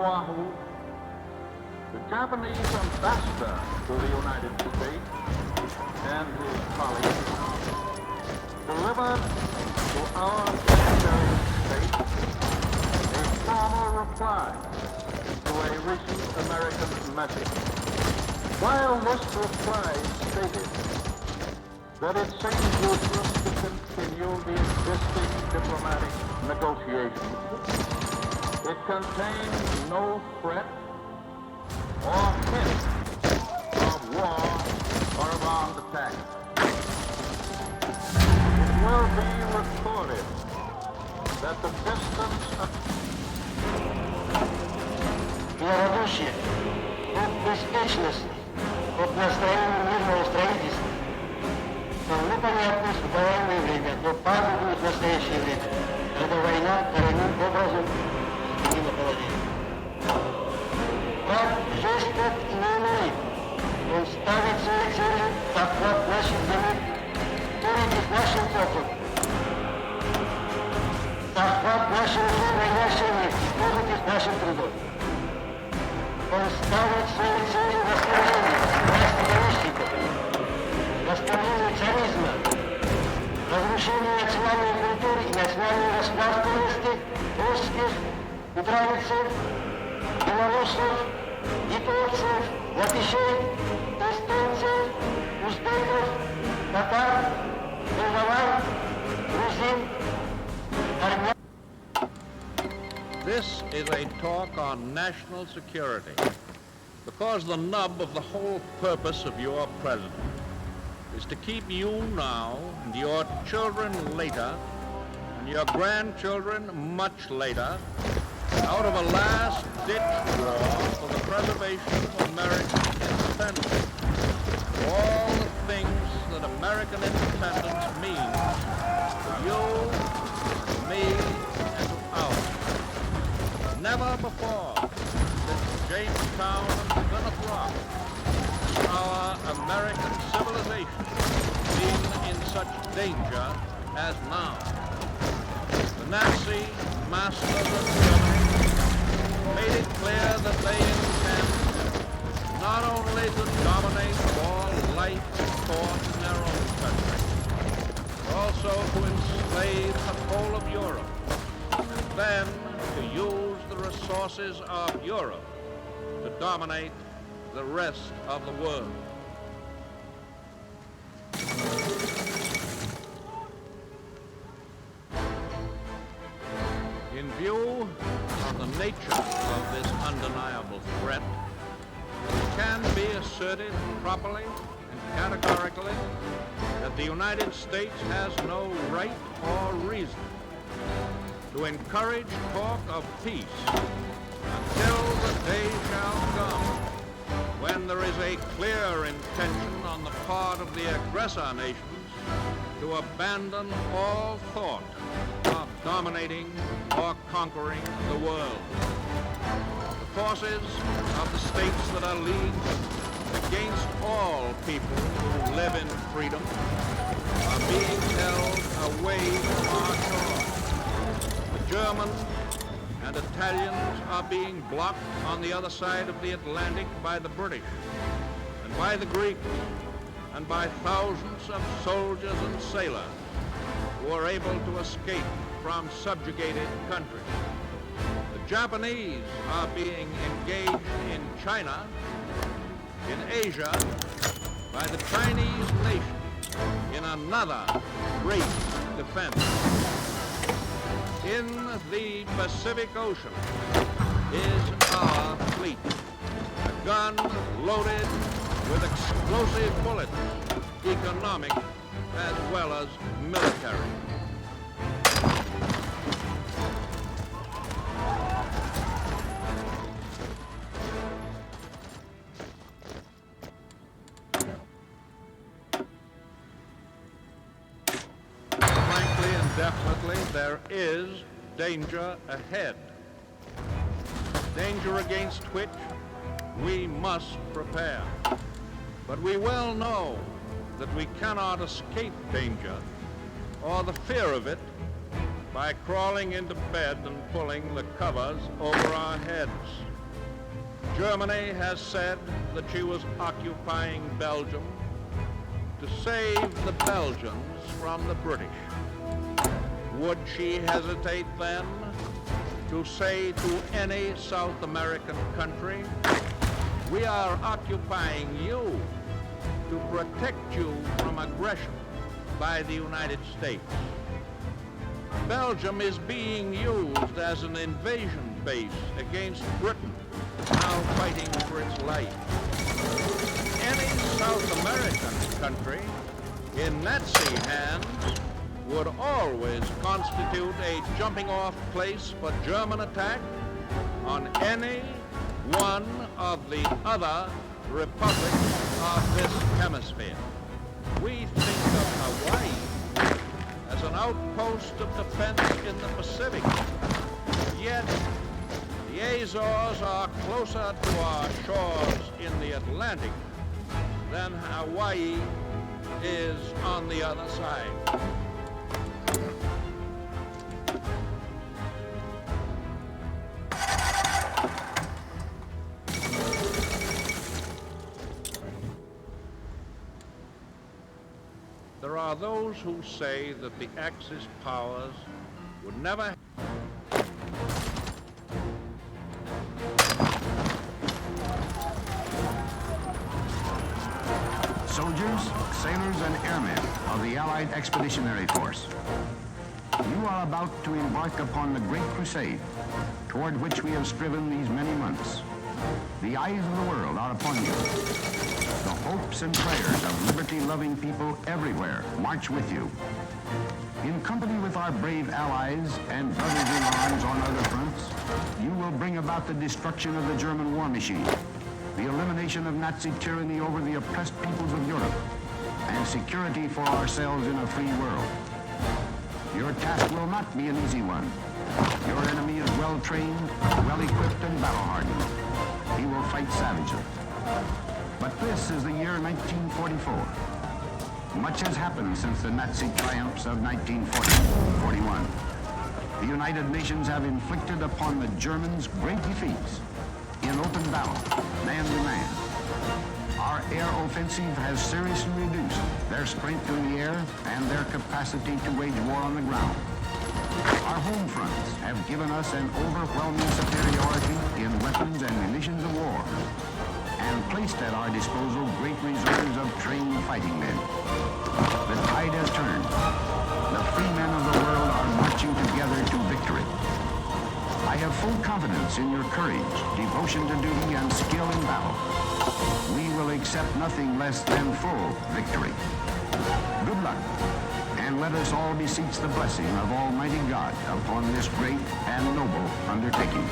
Oahu, the Japanese ambassador to the United States and his colleagues delivered to our Secretary of State a formal reply to a recent American message. While this reply stated that it seems useless to continue the existing diplomatic negotiations, it contains no threat or hint of war or of armed attack. It will be recorded that the distance of Белоруссия от беспечности, от настроения мирного строительства, но непонятность в военное время, но пагубно в настоящее время, когда война коренным образом изменила положение. Враг жесток и неумолим. Он ставит свои цели, захват наших земель, перед нашим оком. Захват наших земель, нашей нефти, служит их нашим трудом. Он ставит свои цели восстановления власти помещиков, восстановления царизма, разрушения национальной культуры и национальной государственности русских, украинцев, белорусов, литовцев, латышей, эстонцев, узбеков, татар, молдаван, грузин, армян. This is a talk on national security, because the nub of the whole purpose of your president is to keep you now and your children later and your grandchildren much later out of a last-ditch war for the preservation of American independence. All the things that American independence means to you, to me, and to ours. Never before since Jamestown and Plymouth Rock our American civilization been in such danger as now. The Nazi masters of Germany made it clear that they intend not only to dominate all life and thought in their own country, but also to enslave the whole of Europe, and then to use the resources of Europe to dominate the rest of the world. In view of the nature of this undeniable threat, it can be asserted properly and categorically that the United States has no right or reason to encourage talk of peace until the day shall come when there is a clear intention on the part of the aggressor nations to abandon all thought of dominating or conquering the world. The forces of the states that are leagued against all people who live in freedom are being held away from our shore. The Germans and Italians are being blocked on the other side of the Atlantic by the British and by the Greeks and by thousands of soldiers and sailors who are able to escape from subjugated countries. The Japanese are being engaged in China, in Asia, by the Chinese nation in another great defense. In the Pacific Ocean is our fleet, a gun loaded with explosive bullets, economic as well as military. Frankly and definitely, there is danger ahead. Danger against which we must prepare. But we well know that we cannot escape danger or the fear of it by crawling into bed and pulling the covers over our heads. Germany has said that she was occupying Belgium to save the Belgians from the British. Would she hesitate then to say to any South American country, we are occupying you to protect you from aggression by the United States? Belgium is being used as an invasion base against Britain, now fighting for its life. Any South American country in Nazi hands would always constitute a jumping-off place for German attack on any one of the other republics of this hemisphere. We think of Hawaii as an outpost of defense in the Pacific, yet the Azores are closer to our shores in the Atlantic than Hawaii is on the other side. There are those who say that the Axis powers would never soldiers, sailors, and airmen of the Allied Expeditionary Force. You are about to embark upon the great crusade toward which we have striven these many months. The eyes of the world are upon you. The hopes and prayers of liberty-loving people everywhere march with you. In company with our brave allies and brothers in arms on other fronts, you will bring about the destruction of the German war machine, the elimination of Nazi tyranny over the oppressed peoples of Europe, and security for ourselves in a free world. Your task will not be an easy one. Your enemy is well-trained, well-equipped, and battle-hardened. He will fight savagely. But this is the year 1944. Much has happened since the Nazi triumphs of 1940-41. The United Nations have inflicted upon the Germans great defeats in open battle, man to man. Our air offensive has seriously reduced their strength in the air and their capacity to wage war on the ground. Our home fronts have given us an overwhelming superiority in weapons and munitions of war, and placed at our disposal great reserves of trained fighting men. The tide has turned. The free men of the world are marching together to victory. I have full confidence in your courage, devotion to duty, and skill in battle. We will accept nothing less than full victory. Good luck, and let us all beseech the blessing of Almighty God upon this great and noble undertaking.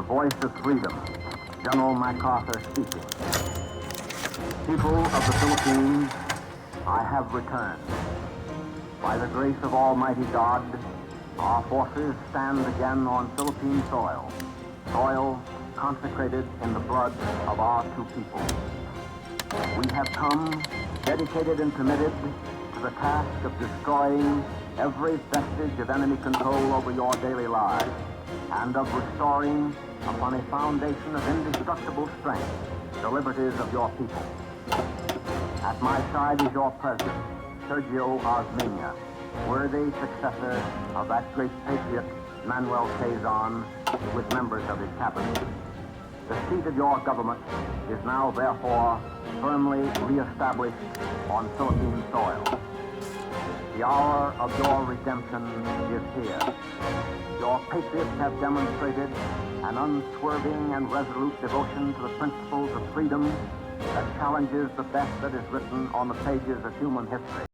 voice of freedom, General MacArthur speaking. People of the Philippines, I have returned. By the grace of Almighty God, our forces stand again on Philippine soil, soil consecrated in the blood of our two people. We have come, dedicated and committed to the task of destroying every vestige of enemy control over your daily lives and of restoring upon a foundation of indestructible strength the liberties of your people. At my side is your president, Sergio Osmeña, worthy successor of that great patriot, Manuel Quezon, with members of his cabinet. The seat of your government is now, therefore, firmly reestablished on Philippine soil. The hour of your redemption is here. Your patriots have demonstrated an unswerving and resolute devotion to the principles of freedom that challenges the best that is written on the pages of human history.